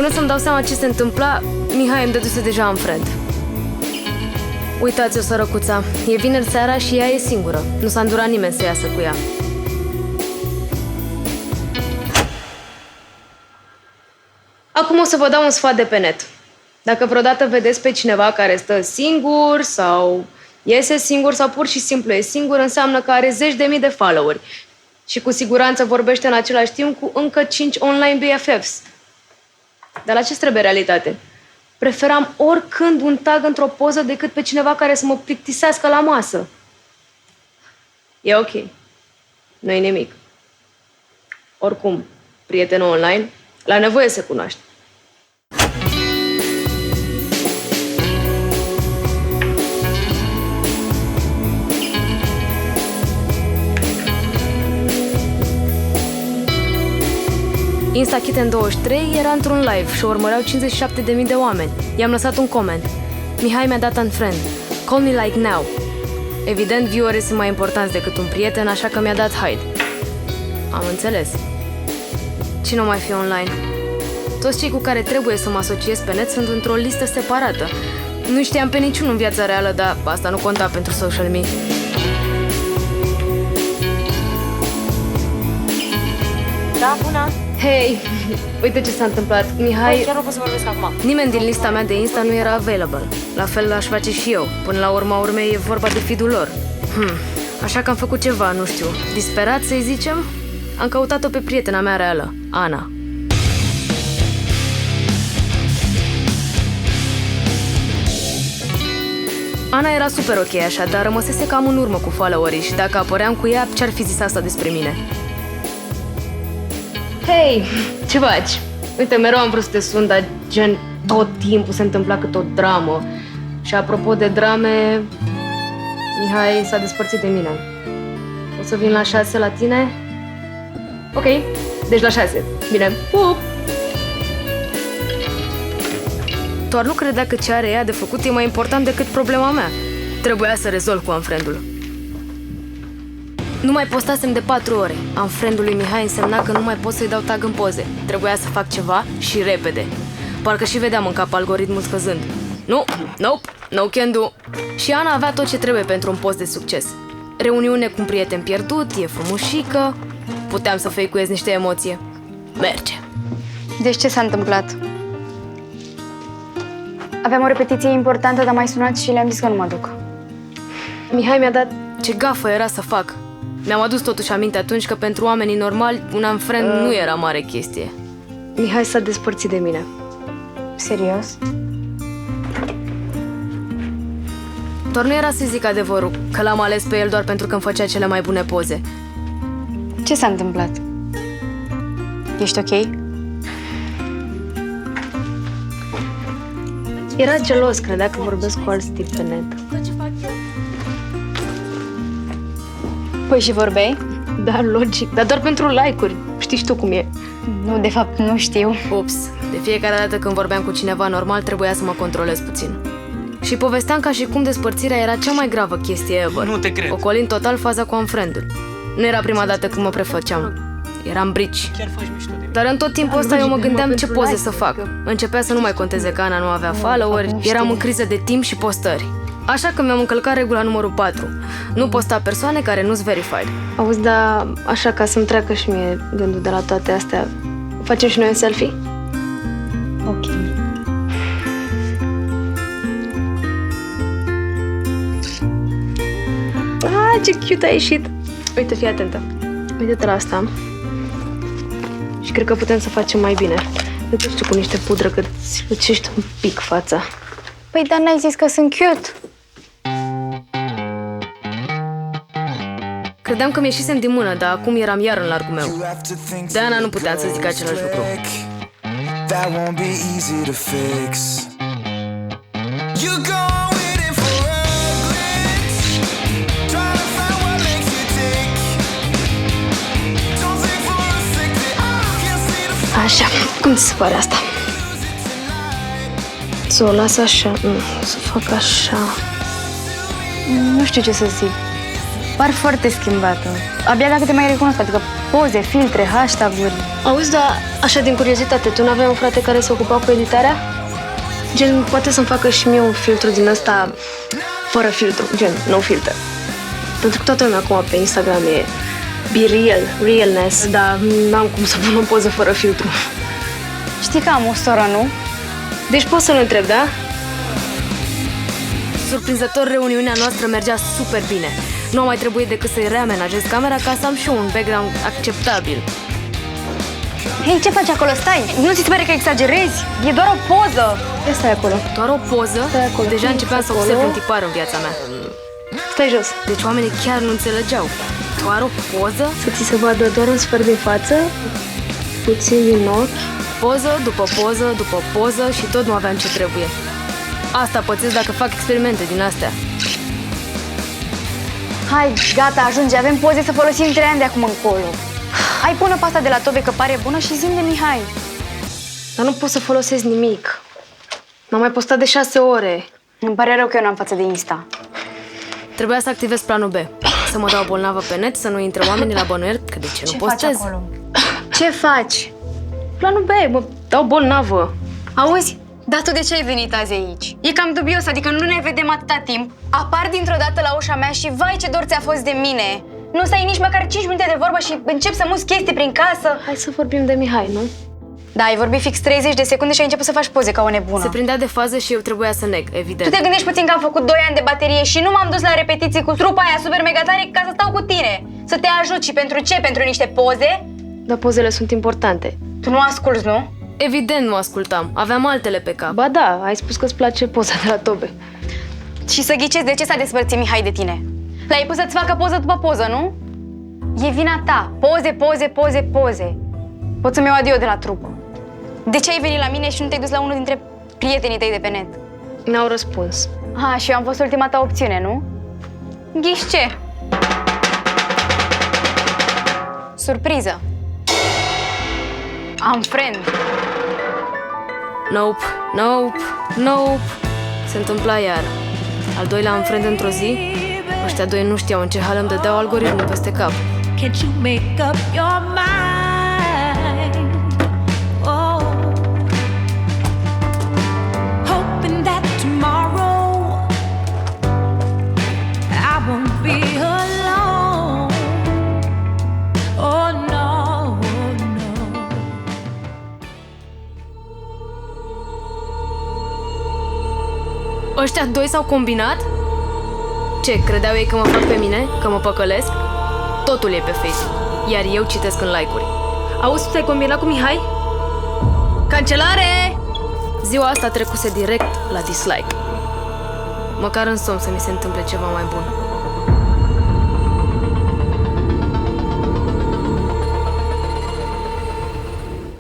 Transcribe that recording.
până să-mi dau seama ce se întâmpla, Mihai îmi dăduse deja unfriend. Uitați-o, sărăcuța, e vineri seara și ea e singură. Nu s-a îndurat nimeni să iasă cu ea. Acum o să vă dau un sfat de pe net. Dacă vreodată vedeți pe cineva care stă singur sau iese singur sau pur și simplu e singur, înseamnă că are zeci de mii de followeri. Și cu siguranță vorbește în același timp cu încă 5 online BFFs. Dar la ce trebuie realitate? Preferam oricând un tag într-o poză decât pe cineva care să mă plictisească la masă. E ok. Nu-i nimic. Oricum, prietenul online, la nevoie se cunoaște. Instakitten 23 era într-un live și o urmăreau 57.000 de oameni. I-am lăsat un coment. Mihai mi-a dat unfriend. Call me like now. Evident, viewerii sunt mai importanți decât un prieten, așa că mi-a dat hide. Am înțeles. Cine o mai fi online? Toți cei cu care trebuie să mă asociez pe net sunt într-o listă separată. Nu știam pe niciunul în viața reală, dar asta nu conta pentru social media. Da, bună! Hei, uite ce s-a întâmplat. Mihai... Chiar nu pot să vorbesc acum. Nimeni din lista mea de Insta nu era available. La fel aș face și eu. Până la urma urmei e vorba de feed-ul lor. Așa că am făcut ceva, nu știu, disperat să-i zicem? Am căutat-o pe prietena mea reală, Ana. Ana era super ok așa, dar rămăsese cam în urmă cu followerii și dacă apăream cu ea, ce-ar fi zis asta despre mine? Hei, ce faci? Uite, mereu am vrut să te sun, dar gen tot timpul se întâmpla cât o dramă. Și apropo de drame, Mihai s-a despărțit de mine. O să vin la 6 la tine? Ok, deci la 6. Bine, pup! Doar nu credea că ce are ea de făcut e mai important decât problema mea. Trebuia să rezolv cu unfriend-ul. Nu mai postasem de 4 ore. Unfriend-ul lui Mihai însemna că nu mai pot să-i dau tag în poze. Trebuia să fac ceva și repede. Parcă și vedeam în cap algoritmul scăzând. Nu, nope, no can do. Și Ana avea tot ce trebuie pentru un post de succes. Reuniune cu un prieten pierdut, e frumușică. Puteam să fake-uiez niște emoție. Merge. Deci ce s-a întâmplat? Aveam o repetiție importantă, dar m-ai sunat și le-am zis că nu mă duc. Mihai mi-a dat ce gafă era să fac. Mi-am adus totuși aminte atunci că pentru oamenii normali un unfriend nu era mare chestie. Mihai s-a despărțit de mine. Serios? Doar nu era să zic adevărul, că l-am ales pe el doar pentru că îmi făcea cele mai bune poze. Ce s-a întâmplat? Ești ok? Era gelos, credea că vorbesc cu alți tipi pe net. Păi și vorbeai? Da, logic, dar doar pentru like-uri. Știi și tu cum e. Nu, de fapt, nu știu. Ups, de fiecare dată când vorbeam cu cineva normal, trebuia să mă controlez puțin. Și povesteam ca și cum despărțirea era cea mai gravă chestie ever. Nu te cred. Ocolind total faza cu unfriend-ul. Nu era prima dată când mă prefăceam. Eram brici. Chiar faci mișto de... Dar în tot timpul ăsta eu mă gândeam ce poze să fac. Începea să nu mai conteze că Ana nu avea followeri, eram în criză de timp și postări. Așa că mi-am încălcat regula numărul 4. Nu posta persoane care nu-s verified. Auzi, dar așa ca să-mi treacă și mie gândul de la toate astea, facem și noi un selfie? Ok. Ah, ce cute a ieșit! Uite, fii atentă. Uite-te la asta. Și cred că putem să facem mai bine. Uite, știu, cu niște pudră, că îți lucești un pic fața. Păi, dar n-ai zis că sunt cute? Credeam că mi-ieșisem din mână, dar acum eram iar în largul meu. De Ana nu puteam să zic același lucru. Așa, cum ți se pare asta? Să o las așa? Nu, să fac așa. Nu știu ce să zic. Par foarte schimbată. Abia dacă te mai recunosc, adică poze, filtre, hashtag-uri. Auzi, dar așa din curiozitate, tu n-aveai un frate care se ocupa cu editarea? Gen, poate să-mi facă și mie un filtru din ăsta fără filtru, gen, no filter. Pentru că toată lumea acum pe Instagram e be real, realness, dar n-am cum să pun o poză fără filtru. Știi că am o soră, nu? Deci poți să-l întreb, da? Surprinzător, reuniunea noastră mergea super bine. Nu a mai trebuit decât să-i reamenajez camera ca să am și eu un background acceptabil. Hei, ce faci acolo? Stai! Nu ți se pare că exagerezi? E doar o poză! Ia stai acolo. Doar o poză? Stai acolo. Deja începeam să observ un tipar în viața mea. Stai jos. Deci oamenii chiar nu înțelegeau. Doar o poză? Să ți se vadă doar un sfert din față, puțin din ochi. Poză după poză după poză și tot nu aveam ce trebuie. Asta pățesc dacă fac experimente din astea. Hai, gata, ajunge, avem poze să folosim 3 ani de acum încolo. Hai, pune pe asta de la Tobe că pare bună și zi-mi de Mihai. Dar nu pot să folosesc nimic. M-am mai postat de 6 ore. Îmi pare rău că eu n-am față de Insta. Trebuia să activez planul B. Să mă dau bolnavă pe net, să nu intre oamenii la bănuieli, că de ce nu postez? Faci acolo? Ce faci? Planul B, mă dau bolnavă. Auzi? Dar tu de ce ai venit azi aici? E cam dubios, adică nu ne vedem atâta timp. Apar dintr-o dată la ușa mea și vai ce dor ți-a fost de mine. Nu stai nici măcar 5 minute de vorbă și încep să muți chestii prin casă. Hai să vorbim de Mihai, nu? Da, ai vorbit fix 30 de secunde și ai început să faci poze ca o nebună. Se prindea de fază și eu trebuia să neg, evident. Tu te gândești puțin că am făcut 2 ani de baterie și nu m-am dus la repetiții cu trupa aia super mega tare ca să stau cu tine. Să te ajut și pentru ce? Pentru niște poze? Dar pozele sunt importante. Tu nu asculți, nu? Evident nu ascultam. Aveam altele pe cap. Ba da, ai spus că-ți place poza de la Tobe. Și să ghicezi de ce s-a despărțit Mihai de tine. L-ai pus să-ți facă poză după poză, nu? E vina ta. Poze, poze, poze, poze. Pot să-mi iau adio de la trupă. De ce ai venit la mine și nu te-ai dus la unul dintre prietenii tăi de pe net? N-au răspuns. Ha, și eu am fost ultima ta opțiune, nu? Ghiși ce? Surpriză. Am friend. Nope, nope, nope. Se întâmpla iar. Al doilea am friend într-o zi. Ăștia doi nu știau în ce hal îmi dădeau algoritmul peste cap. Can't you make up your mind? Oh, hoping that tomorrow I won't be alone. Oh no, no. Ăștia doi s-au combinat? Ce, credeau ei că mă fac pe mine? Că mă păcălesc? Totul e pe Facebook, iar eu citesc în like-uri. Auzi, tu te-ai combinat cu Mihai? Cancelare! Ziua asta trecuse direct la dislike. Măcar în somn să mi se întâmple ceva mai bun.